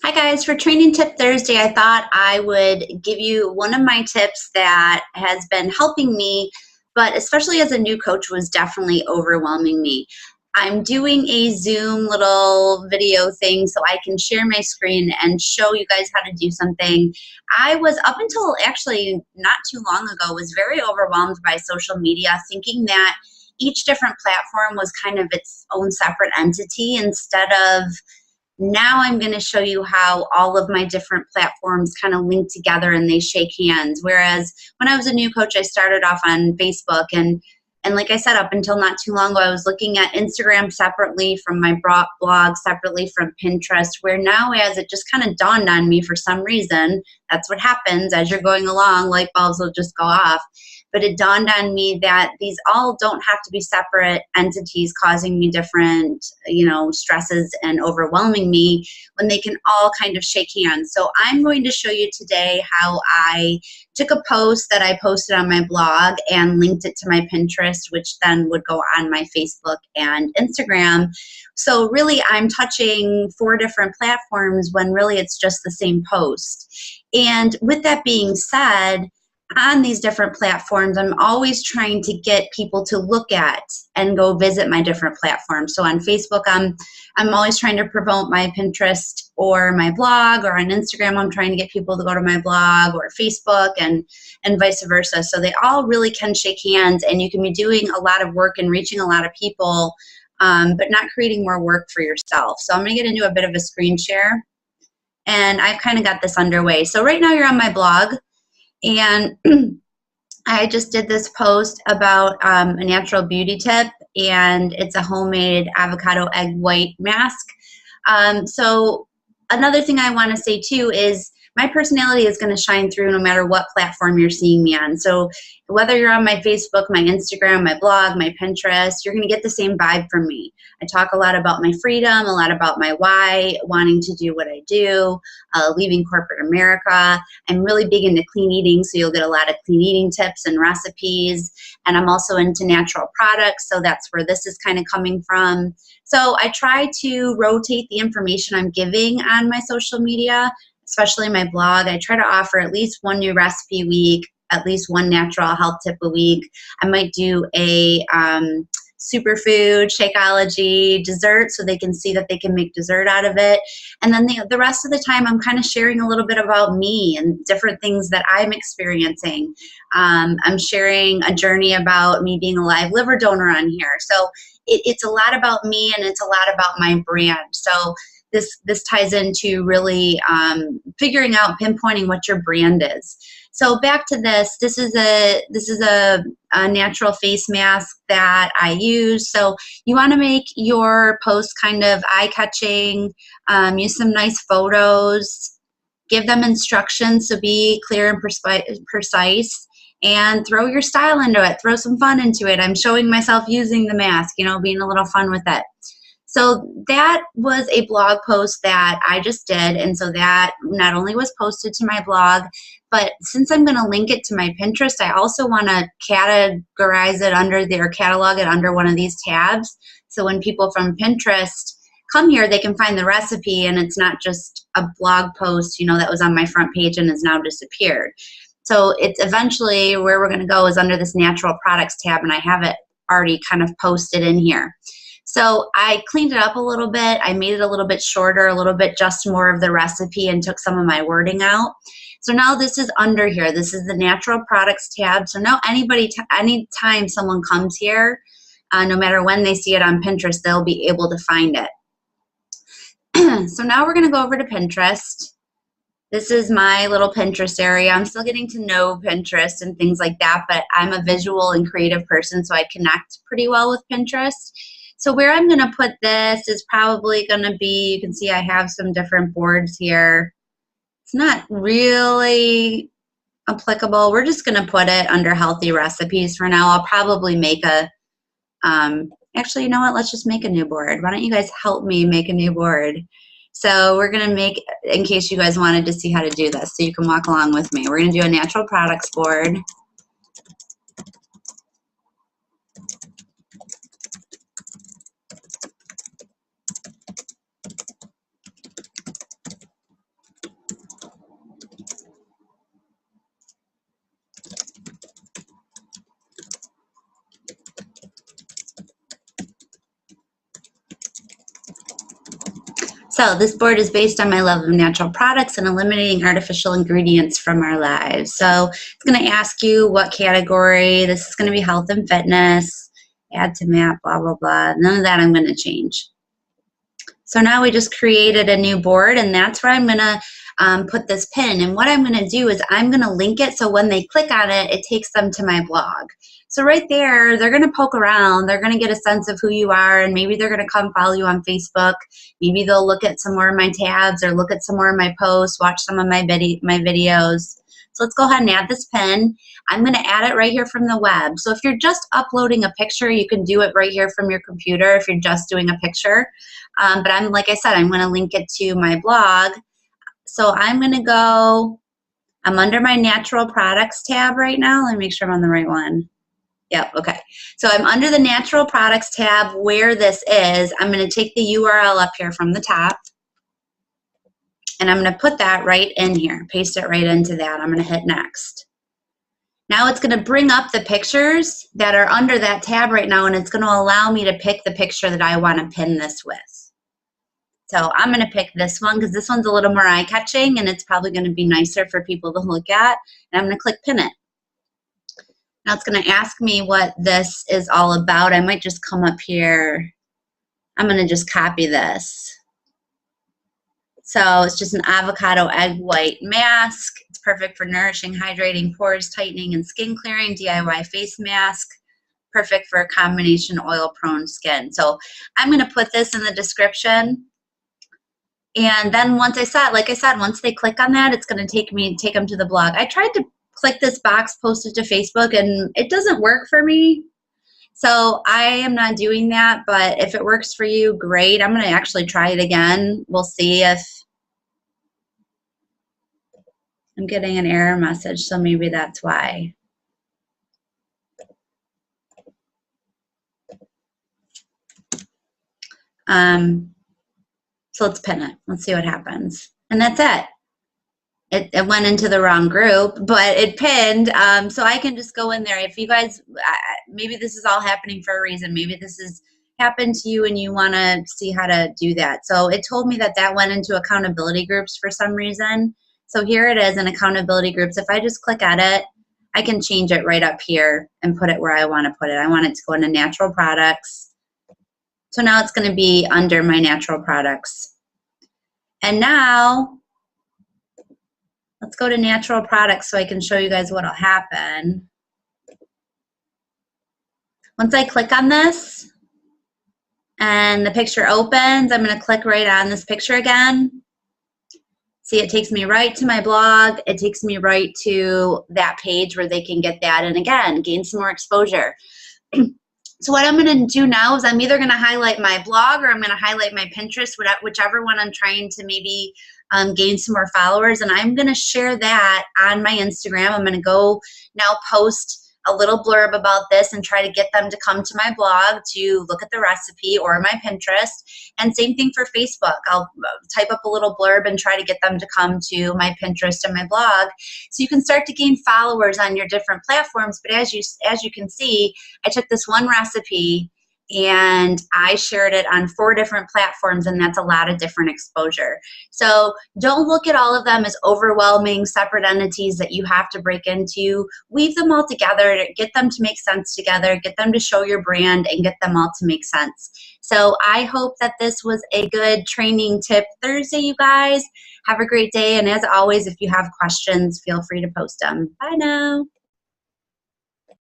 Hi guys, for Training Tip Thursday, I thought I would give you one of my tips that has been helping me, but especially as a new coach was definitely overwhelming me. I'm doing a Zoom little video thing so I can share my screen and show you guys how to do something. I was up until actually not too long ago was very overwhelmed by social media, thinking that each different platform was kind of its own separate entity instead of now I'm going to show you how all of my different platforms kind of link together and they shake hands. Whereas when I was a new coach, I started off on Facebook and like I said, up until not too long ago, I was looking at Instagram separately from my blog, separately from Pinterest, where now as it just kind of dawned on me for some reason, that's what happens as you're going along, light bulbs will just go off. But it dawned on me that these all don't have to be separate entities causing me different, stresses and overwhelming me when they can all kind of shake hands. So I'm going to show you today how I took a post that I posted on my blog and linked it to my Pinterest, which then would go on my Facebook and Instagram. So really I'm touching 4 different platforms when really it's just the same post. And with that being said, on these different platforms, I'm always trying to get people to look at and go visit my different platforms. So on Facebook, I'm always trying to promote my Pinterest or my blog, or on Instagram, I'm trying to get people to go to my blog or Facebook and vice versa. So they all really can shake hands, and you can be doing a lot of work and reaching a lot of people, but not creating more work for yourself. So I'm going to get into a bit of a screen share, and I've kind of got this underway. So right now you're on my blog. And I just did this post about a natural beauty tip, and it's a homemade avocado egg white mask. So another thing I want to say too is my personality is going to shine through no matter what platform you're seeing me on. So whether you're on my Facebook, my Instagram, my blog, my Pinterest, you're going to get the same vibe from me. I talk a lot about my freedom, a lot about my why, wanting to do what I do, leaving corporate America. I'm really big into clean eating, so you'll get a lot of clean eating tips and recipes. And I'm also into natural products, so that's where this is kind of coming from. So I try to rotate the information I'm giving on my social media, especially my blog. I try to offer at least one new recipe a week, at least one natural health tip a week. I might do a superfood, Shakeology, dessert, so they can see that they can make dessert out of it. And then the rest of the time, I'm kind of sharing a little bit about me and different things that I'm experiencing. I'm sharing a journey about me being a live liver donor on here. So it's a lot about me, and it's a lot about my brand. So this ties into really figuring out, pinpointing what your brand is. So back to this. This is a natural face mask that I use. So you want to make your post kind of eye-catching. Use some nice photos. Give them instructions. So be clear and precise. And throw your style into it. Throw some fun into it. I'm showing myself using the mask. Being a little fun with it. So that was a blog post that I just did, and so that not only was posted to my blog, but since I'm going to link it to my Pinterest, I also want to categorize it under or catalog it under one of these tabs. So when people from Pinterest come here, they can find the recipe, and it's not just a blog post, that was on my front page and has now disappeared. So it's eventually where we're going to go is under this natural products tab, and I have it already kind of posted in here. So I cleaned it up a little bit. I made it a little bit shorter, a little bit just more of the recipe, and took some of my wording out. So now this is under here. This is the natural products tab. So now anytime someone comes here, no matter when they see it on Pinterest, they'll be able to find it. So now we're going to go over to Pinterest. This is my little Pinterest area. I'm still getting to know Pinterest and things like that, but I'm a visual and creative person, so I connect pretty well with Pinterest. So where I'm going to put this is probably going to be, you can see I have some different boards here. It's not really applicable. We're just going to put it under healthy recipes for now. I'll probably make actually, you know what? Let's just make a new board. Why don't you guys help me make a new board? So we're going to make, in case you guys wanted to see how to do this, so you can walk along with me. We're going to do a natural products board. So this board is based on my love of natural products and eliminating artificial ingredients from our lives. So it's going to ask you what category. This is going to be health and fitness, add to map, blah, blah, blah. None of that I'm going to change. So now we just created a new board, and that's where I'm going to put this pin. And what I'm going to do is I'm going to link it so when they click on it, it takes them to my blog. So right there, they're going to poke around. They're going to get a sense of who you are, and maybe they're going to come follow you on Facebook. Maybe they'll look at some more of my tabs or look at some more of my posts, watch some of my videos. So let's go ahead and add this pin. I'm going to add it right here from the web. So if you're just uploading a picture, you can do it right here from your computer if you're just doing a picture. But like I said, I'm going to link it to my blog. So I'm going to go, I'm under my natural products tab right now. Let me make sure I'm on the right one. Yep, okay. So I'm under the natural products tab where this is. I'm going to take the URL up here from the top. And I'm going to put that right in here, paste it right into that. I'm going to hit next. Now it's going to bring up the pictures that are under that tab right now, and it's going to allow me to pick the picture that I want to pin this with. So I'm going to pick this one because this one's a little more eye-catching, and it's probably going to be nicer for people to look at. And I'm going to click pin it. Now it's going to ask me what this is all about. I might just come up here. I'm going to just copy this. So it's just an avocado egg white mask. It's perfect for nourishing, hydrating, pores tightening, and skin clearing DIY face mask. Perfect for a combination oil-prone skin. So I'm going to put this in the description. And then once like I said, once they click on that, it's going to take them to the blog. I tried to click this box, post it to Facebook, and it doesn't work for me. So I am not doing that, but if it works for you, great. I'm going to actually try it again. We'll see if I'm getting an error message, so maybe that's why. So let's pin it. Let's see what happens. And that's it. It went into the wrong group, but it pinned. So I can just go in there. If you guys, maybe this is all happening for a reason. Maybe this has happened to you and you want to see how to do that. So it told me that that went into accountability groups for some reason. So here it is in accountability groups. If I just click at it, I can change it right up here and put it where I want to put it. I want it to go into natural products. So now it's going to be under my natural products. And now let's go to natural products so I can show you guys what'll happen. Once I click on this and the picture opens, I'm going to click right on this picture again. See, it takes me right to my blog. It takes me right to that page where they can get that and again, gain some more exposure. So what I'm going to do now is I'm either going to highlight my blog or I'm going to highlight my Pinterest, whichever one I'm trying to maybe gain some more followers. And I'm going to share that on my Instagram. I'm going to go now post a little blurb about this and try to get them to come to my blog to look at the recipe or my Pinterest. And same thing for Facebook. I'll type up a little blurb and try to get them to come to my Pinterest and my blog. So you can start to gain followers on your different platforms. But as you can see, I took this one recipe and I shared it on 4 different platforms, and that's a lot of different exposure. So don't look at all of them as overwhelming separate entities that you have to break into. Weave them all together, get them to make sense together, get them to show your brand, and get them all to make sense. So I hope that this was a good training tip Thursday, you guys. Have a great day, and as always, if you have questions, feel free to post them. Bye now.